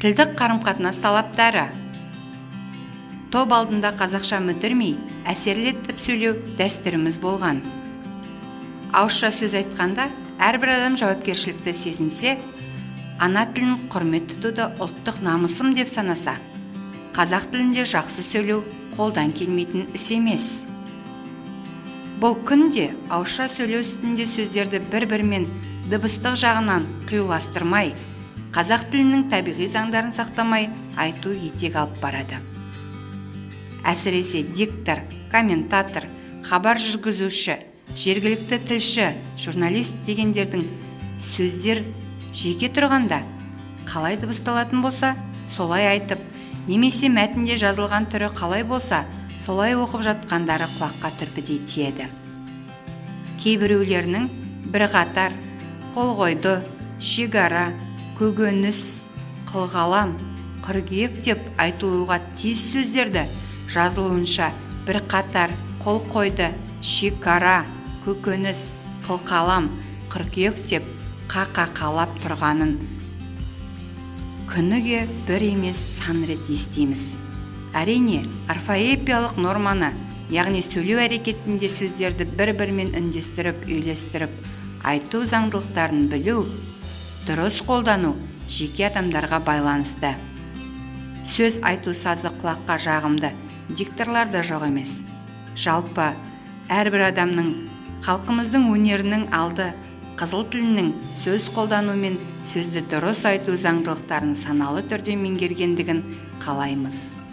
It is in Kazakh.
Тілдік қарым-қатынас талаптары. Топ алдында қазақша мүдірмей, әсерлетіп сөйлеу дәстүріміз болған. Ауызша сөз айтқанда, әрбір адам жауапкершілікті сезінсе, ана тілін құрмет тұтуды ұлттық намысым деп санаса, қазақ тілінде жақсы сөйлеу қолдан келмейтін іс емес. Бұл күнде ауызша сөйлеу үстінде сөздерді бір-бірімен дыбыстық жағынан қиюластырмай, қазақ тілінің табиғи заңдарын сақтамай айту етек алып барады. Әсіресе диктор, комментатор, хабар жүргізуші, жергілікті тілші, журналист дегендердің сөздер жеке тұрғанда қалай дыбысталатын болса, солай айтып, немесе мәтінде жазылған түрі қалай болса, солай оқып жатқандары құлаққа түрпідей тиеді. Кейбіреулерінің бірқатар, қол қойды, шекара, көкөніс, қылғалам, қыркүйек деп айтылуға тиіс сөздерді жазылуынша бірқатар, қол қойды, шекара, көкөніс, қылқалам, қыркүйек деп қақақалап тұрғанын күніге бір емес сан рет естиміз. Әрине, орфоэпиялық норманы, яғни сөйлеу әрекетінде сөздерді бір-бірімен үндестіріп, үйлестіріп, айту заңдылықтарын білу, дұрыс қолдану жеке адамдарға байланысты. Сөз айту сазы құлаққа жағымды дикторлар да жоқ емес. Жалпы, әрбір адамның, халқымыздың өнерінің алды қызыл тілінің сөз қолдану мен сөзді дұрыс айту заңдылықтарын саналы түрде меңгергендігін қалаймыз.